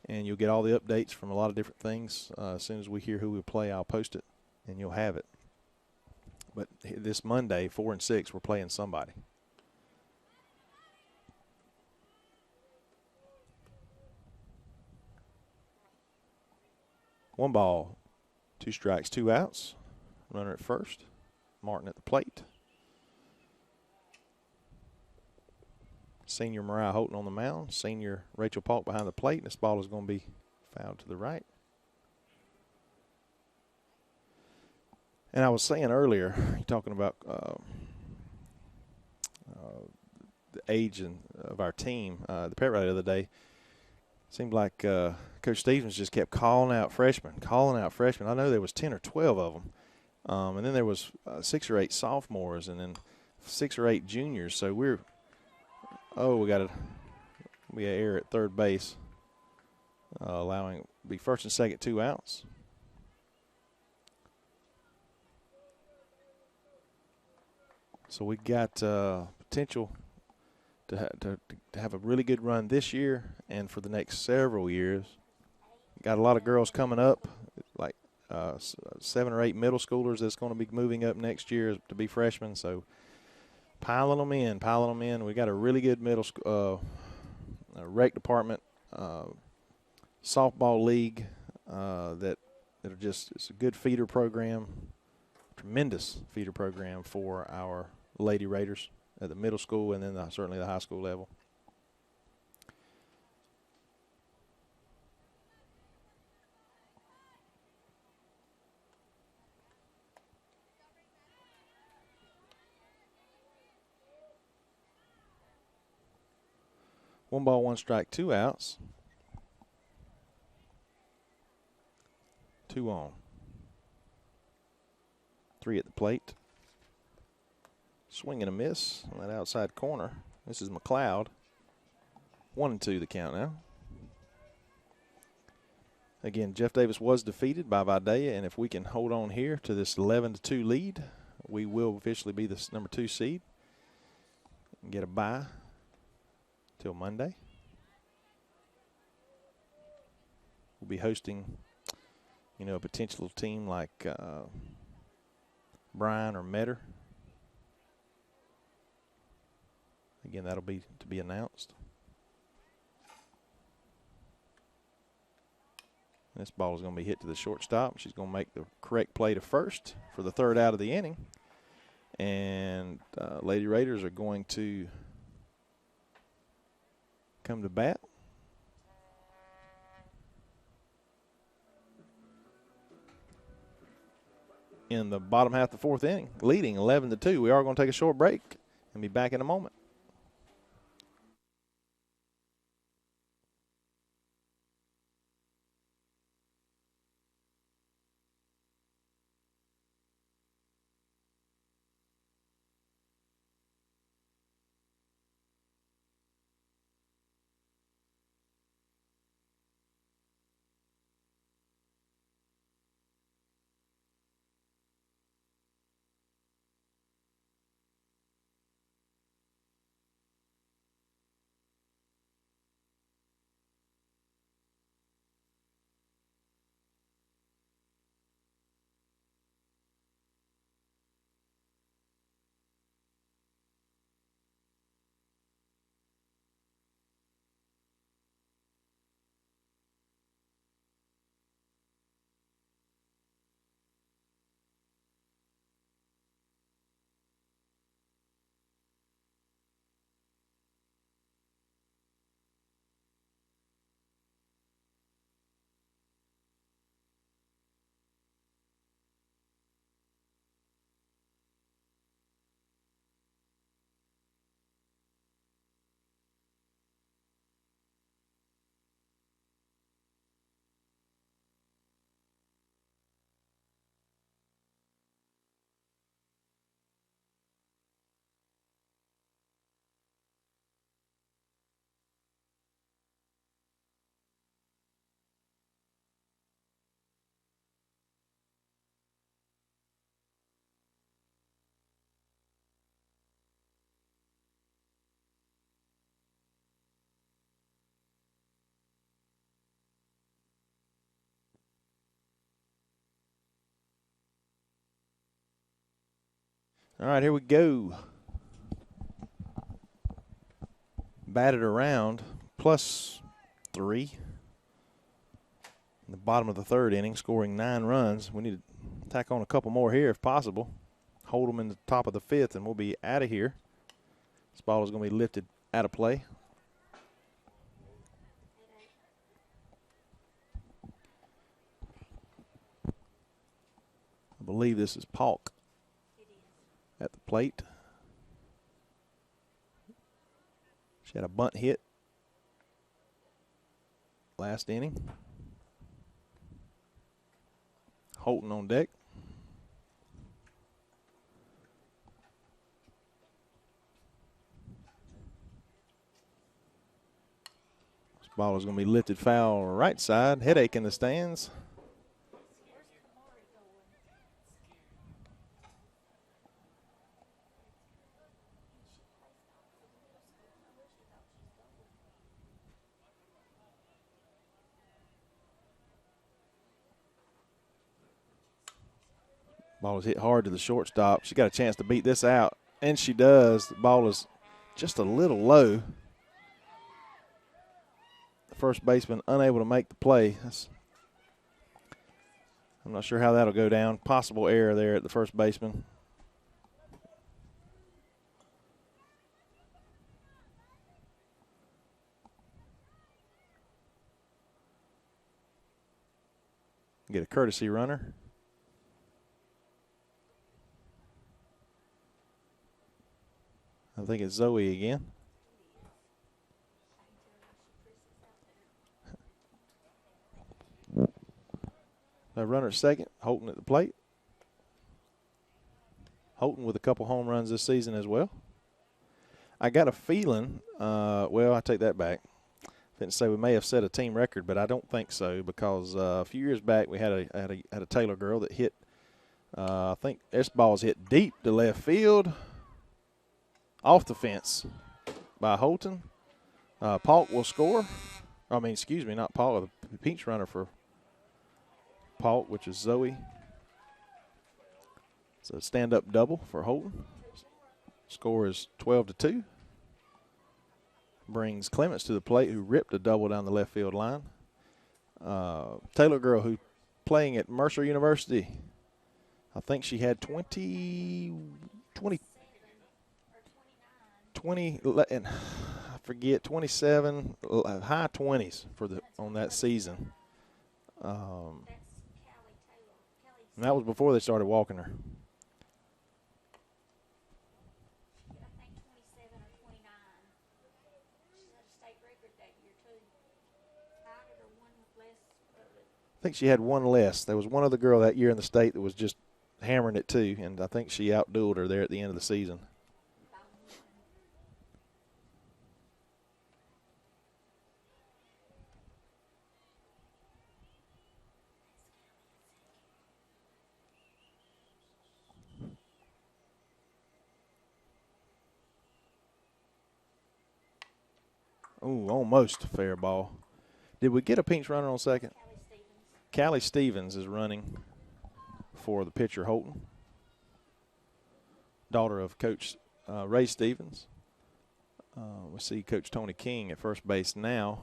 and you'll get all the updates from a lot of different things. As soon as we hear who we play, I'll post it, and you'll have it. But this Monday, 4 and 6, we're playing somebody. One ball, 2 strikes, 2 outs. Runner at first. Martin at the plate. Senior Mariah Holton on the mound. Senior Rachel Polk behind the plate. And this ball is going to be fouled to the right. And I was saying earlier, talking about the age of our team, the pet rally the other day, seemed like Coach Stevens just kept calling out freshmen. I know there was 10 or 12 of them. And then there was 6 or 8 sophomores, and then 6 or 8 juniors. So we got an error at third base, allowing be first and second, 2 outs. So we got potential to have a really good run this year and for the next several years. Got a lot of girls coming up, like 7 or 8 middle schoolers that's going to be moving up next year to be freshmen. So piling them in. We got a really good middle school rec department, softball league that are just, it's a good feeder program, tremendous feeder program for our Lady Raiders at the middle school and then certainly the high school level. One ball, 1 strike, 2 outs. 2 on. 3 at the plate. Swing and a miss on that outside corner. This is McLeod. 1-2 the count now. Again, Jeff Davis was defeated by Vidalia, and if we can hold on here to this 11-2 lead, we will officially be the number 2 seed and get a bye till Monday. We'll be hosting, a potential team like Bryan or Metter. Again, that'll be to be announced. This ball is going to be hit to the shortstop. She's going to make the correct play to first for the 3rd out of the inning. And Lady Raiders are going to come to bat. In the bottom half of the 4th inning, leading 11-2. We are going to take a short break and be back in a moment. All right, here we go. Batted around, +3. In the bottom of the 3rd inning, scoring 9 runs. We need to tack on a couple more here if possible. Hold them in the top of the 5th, and we'll be out of here. This ball is going to be lifted out of play. I believe this is Polk at the plate. She had a bunt hit last inning. Holton on deck. This ball is going to be lifted foul right side. Headache in the stands. Ball is hit hard to the shortstop. She got a chance to beat this out, and she does. The ball is just a little low. The first baseman unable to make the play. I'm not sure how that'll go down. Possible error there at the first baseman. Get a courtesy runner. I think it's Zoe again. The runner at second, Holton at the plate. Holton with a couple home runs this season as well. I got a feeling, well, I take that back. Didn't say we may have set a team record, but I don't think so because a few years back we had a Taylor girl that hit. I think this ball's hit deep to left field, off the fence by Holton. Paulk will score. I mean, excuse me, not Paul, the pinch runner for Paulk, which is Zoe. So stand-up double for Holton. Score is 12-2. Brings Clements to the plate, who ripped a double down the left field line. Taylor girl, who playing at Mercer University, I think she had 20, and I forget, 27, high 20s on that season. And that was before they started walking her. I think she had one less. There was one other girl that year in the state that was just hammering it too, and I think she outdueled her there at the end of the season. Ooh, almost a fair ball. Did we get a pinch runner on second? Callie Stevens is running for the pitcher Holton, daughter of Coach Ray Stevens. We see Coach Tony King at first base now.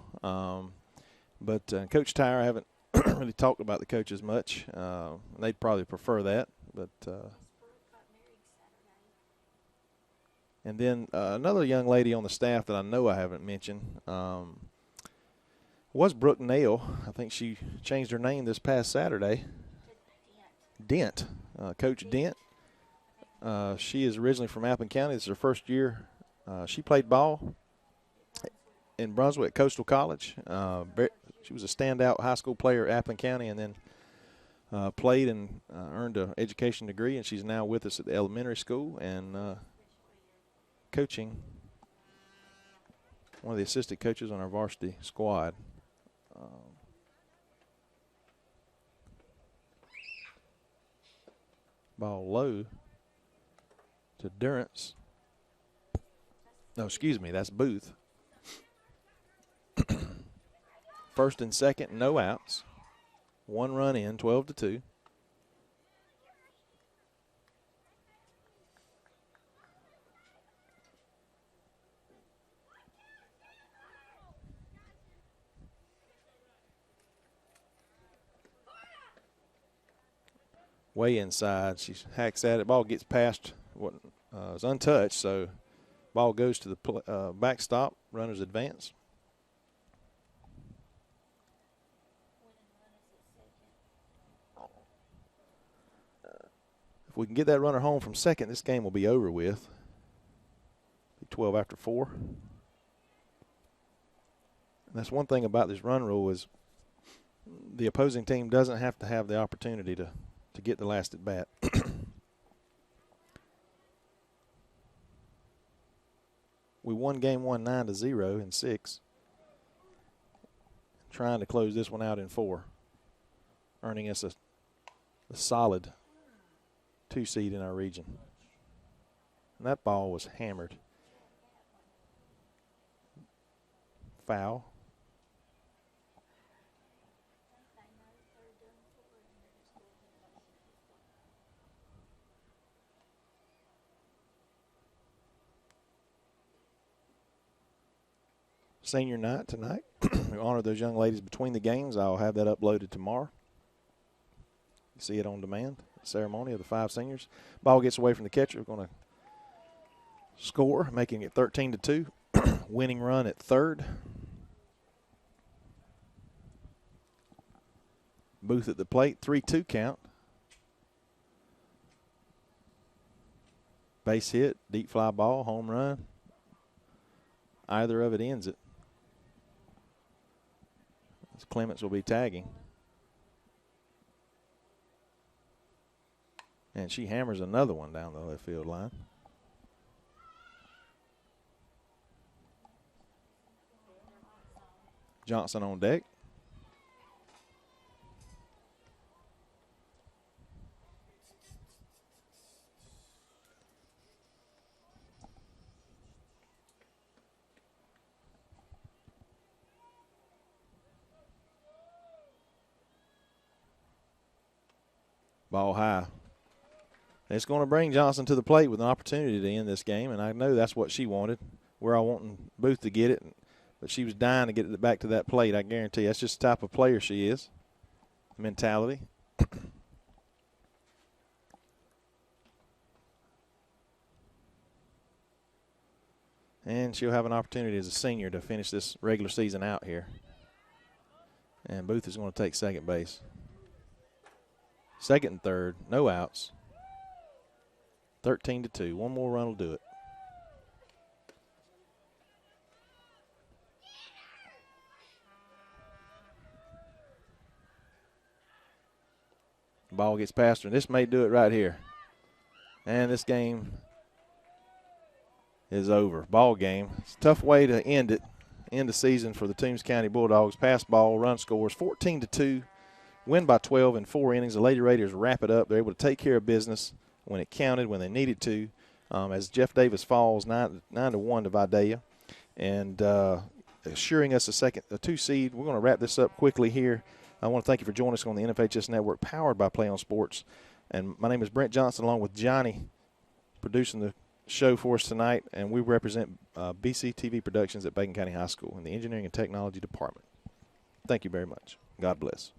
But Coach Tyre, I haven't really talked about the coaches much. They'd probably prefer that. But and then another young lady on the staff that I know I haven't mentioned was Brooke Nail. I think she changed her name this past Saturday. Dent. Coach Dent. She is originally from Appleton County. This is her first year. She played ball in Brunswick at Coastal College. She was a standout high school player at Appleton County, and then played and earned an education degree, and she's now with us at the elementary school and coaching, one of the assistant coaches on our varsity squad. Ball low to Durrance. No, excuse me, that's Booth. First and second, no outs. One run in, 12-2. Way inside. She hacks at it. Ball gets past what is untouched, so ball goes to the backstop. Runners advance. If we can get that runner home from second, this game will be over with. 12 after 4. And that's one thing about this run rule is the opposing team doesn't have to have the opportunity to get the last at bat. We won game 1 9-0 in 6. Trying to close this one out in 4, earning us a solid 2 seed in our region. And that ball was hammered. Foul. Senior night tonight. We honor those young ladies between the games. I'll have that uploaded tomorrow. You see it on demand. Ceremony of the 5 seniors. Ball gets away from the catcher. We're going to score, making it 13-2. Winning run at third. Booth at the plate. 3-2 count. Base hit, deep fly ball, home run. Either of it ends it. Clements will be tagging. And she hammers another one down the left field line. Johnson on deck. Ball high. It's going to bring Johnson to the plate with an opportunity to end this game, and I know that's what she wanted. We're all wanting Booth to get it, but she was dying to get it back to that plate. I guarantee you. That's just the type of player she is. Mentality. And she'll have an opportunity as a senior to finish this regular season out here. And Booth is going to take second base. Second and third, no outs. 13-2. One more run will do it. Ball gets past her, and this may do it right here. And this game is over. Ball game. It's a tough way to end it. End the season for the Toombs County Bulldogs. Pass ball, run scores 14-2. Win by 12 in 4 innings. The Lady Raiders wrap it up. They're able to take care of business when it counted, when they needed to. As Jeff Davis falls 9-1 to Vidalia, and assuring us a 2 seed. We're going to wrap this up quickly here. I want to thank you for joining us on the NFHS Network, powered by Play on Sports. And my name is Brent Johnson, along with Johnny, producing the show for us tonight. And we represent BCTV Productions at Bacon County High School in the Engineering and Technology Department. Thank you very much. God bless.